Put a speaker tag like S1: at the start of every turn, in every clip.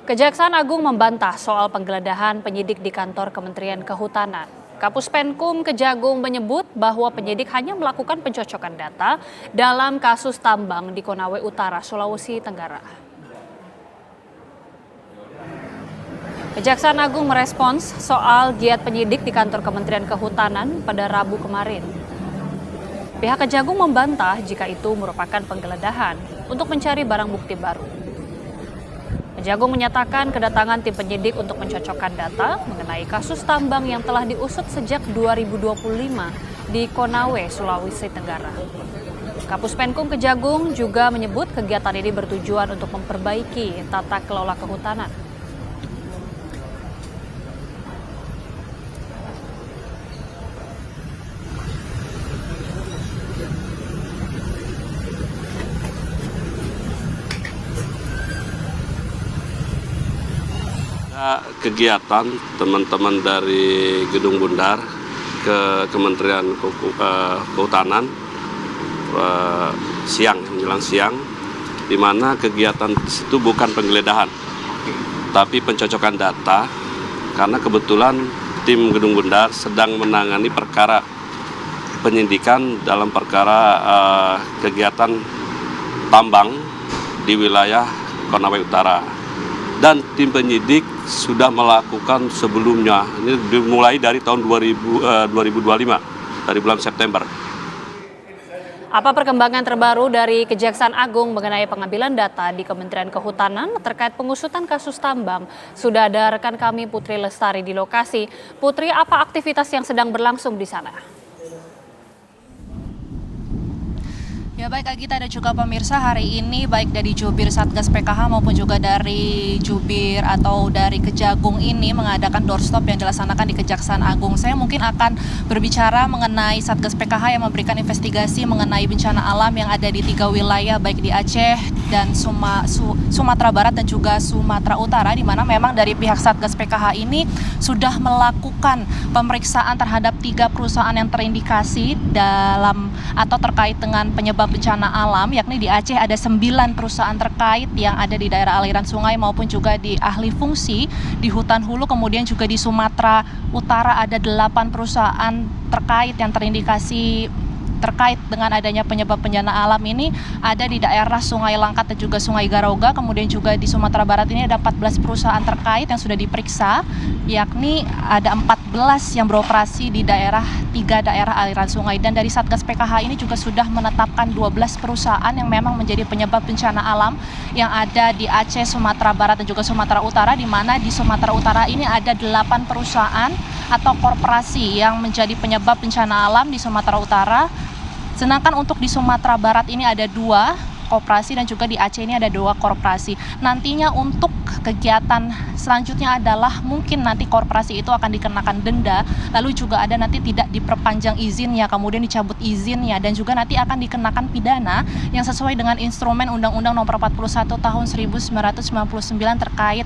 S1: Kejaksaan Agung membantah soal penggeledahan penyidik di kantor Kementerian Kehutanan. Kapus Penkum Kejagung menyebut bahwa penyidik hanya melakukan pencocokan data dalam kasus tambang di Konawe Utara, Sulawesi Tenggara. Kejaksaan Agung merespons soal giat penyidik di kantor Kementerian Kehutanan pada Rabu kemarin. Pihak Kejagung membantah jika itu merupakan penggeledahan untuk mencari barang bukti baru. Kejagung menyatakan kedatangan tim penyidik untuk mencocokkan data mengenai kasus tambang yang telah diusut sejak 2025 di Konawe, Sulawesi Tenggara. Kapus Penkum Kejagung juga menyebut kegiatan ini bertujuan untuk memperbaiki tata kelola kehutanan.
S2: Kegiatan teman-teman dari Gedung Bundar ke Kementerian Kehutanan menjelang siang, di mana kegiatan itu bukan penggeledahan, tapi pencocokan data, karena kebetulan tim Gedung Bundar sedang menangani perkara penyidikan dalam perkara kegiatan tambang di wilayah Konawe Utara. Dan tim penyidik sudah melakukan sebelumnya, ini dimulai dari tahun 2025, dari bulan September.
S1: Apa perkembangan terbaru dari Kejaksaan Agung mengenai pengambilan data di Kementerian Kehutanan terkait pengusutan kasus tambang? Sudah ada rekan kami Putri Lestari di lokasi. Putri, apa aktivitas yang sedang berlangsung di sana?
S3: Ya baik Agita dan juga pemirsa, hari ini baik dari jubir Satgas PKH maupun juga dari jubir atau dari Kejagung ini mengadakan doorstop yang dilaksanakan di Kejaksaan Agung. Saya mungkin akan berbicara mengenai Satgas PKH yang memberikan investigasi mengenai bencana alam yang ada di 3 wilayah baik di Aceh dan Sumatera Barat dan juga Sumatera Utara, di mana memang dari pihak Satgas PKH ini sudah melakukan pemeriksaan terhadap 3 perusahaan yang terindikasi dalam atau terkait dengan penyebab bencana alam, yakni di Aceh ada 9 perusahaan terkait yang ada di daerah aliran sungai maupun juga di ahli fungsi di hutan hulu, kemudian juga di Sumatera Utara ada 8 perusahaan terkait yang terindikasi terkait dengan adanya penyebab bencana alam ini ada di daerah Sungai Langkat dan juga Sungai Garoga. Kemudian juga di Sumatera Barat ini ada 14 perusahaan terkait yang sudah diperiksa, yakni ada 14 yang beroperasi di 3 daerah aliran sungai. Dan dari Satgas PKH ini juga sudah menetapkan 12 perusahaan yang memang menjadi penyebab bencana alam yang ada di Aceh, Sumatera Barat dan juga Sumatera Utara, di mana di Sumatera Utara ini ada 8 perusahaan atau korporasi yang menjadi penyebab bencana alam di Sumatera Utara. Sedangkan untuk di Sumatera Barat ini ada 2 koperasi dan juga di Aceh ini ada 2 korporasi. Nantinya untuk kegiatan selanjutnya adalah mungkin nanti korporasi itu akan dikenakan denda, lalu juga ada nanti tidak diperpanjang izinnya, kemudian dicabut izinnya, dan juga nanti akan dikenakan pidana yang sesuai dengan instrumen Undang-Undang Nomor 41 Tahun 1999 terkait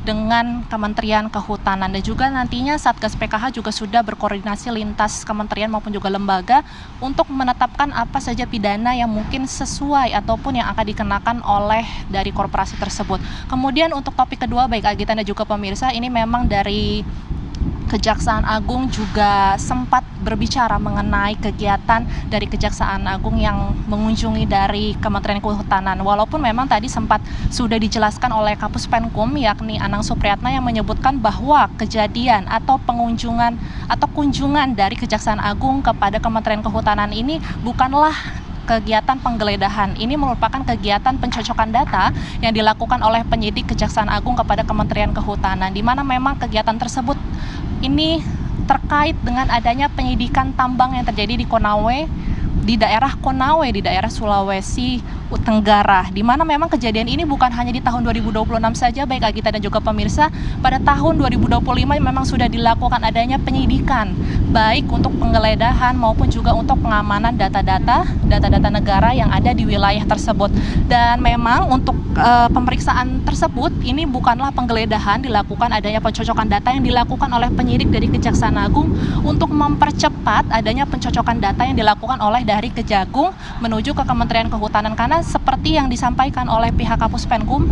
S3: dengan Kementerian Kehutanan. Dan juga nantinya Satgas PKH juga sudah berkoordinasi lintas kementerian maupun juga lembaga untuk menetapkan apa saja pidana yang mungkin sesuai ataupun yang akan dikenakan oleh dari korporasi tersebut. Kemudian untuk topik kedua baik Agita dan juga pemirsa, ini memang dari Kejaksaan Agung juga sempat berbicara mengenai kegiatan dari Kejaksaan Agung yang mengunjungi dari Kementerian Kehutanan. Walaupun memang tadi sempat sudah dijelaskan oleh Kapus Penkum yakni Anang Supriyatna yang menyebutkan bahwa kejadian atau kunjungan dari Kejaksaan Agung kepada Kementerian Kehutanan ini bukanlah kegiatan penggeledahan. Ini merupakan kegiatan pencocokan data yang dilakukan oleh penyidik Kejaksaan Agung kepada Kementerian Kehutanan, di mana memang kegiatan tersebut ini terkait dengan adanya penyidikan tambang yang terjadi di Konawe, di daerah Konawe, di daerah Sulawesi Tenggara, di mana memang kejadian ini bukan hanya di tahun 2026 saja baik Agita dan juga pemirsa. Pada tahun 2025 memang sudah dilakukan adanya penyidikan baik untuk penggeledahan maupun juga untuk pengamanan data-data negara yang ada di wilayah tersebut. Dan memang untuk pemeriksaan tersebut ini bukanlah penggeledahan, dilakukan adanya pencocokan data yang dilakukan oleh penyidik dari Kejaksaan Agung untuk mempercepat adanya pencocokan data yang dilakukan oleh dari Kejagung menuju ke Kementerian Kehutanan, karena seperti yang disampaikan oleh pihak Kapus Penkum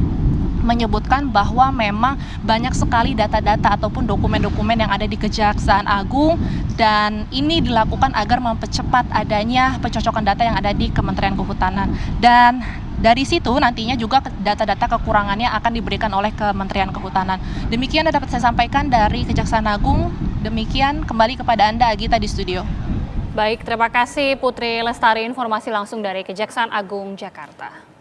S3: menyebutkan bahwa memang banyak sekali data-data ataupun dokumen-dokumen yang ada di Kejaksaan Agung, dan ini dilakukan agar mempercepat adanya pencocokan data yang ada di Kementerian Kehutanan. Dan dari situ nantinya juga data-data kekurangannya akan diberikan oleh Kementerian Kehutanan. Demikian yang dapat saya sampaikan dari Kejaksaan Agung. Demikian, kembali kepada Anda Agita di studio.
S1: Baik, terima kasih Putri Lestari, informasi langsung dari Kejaksaan Agung Jakarta.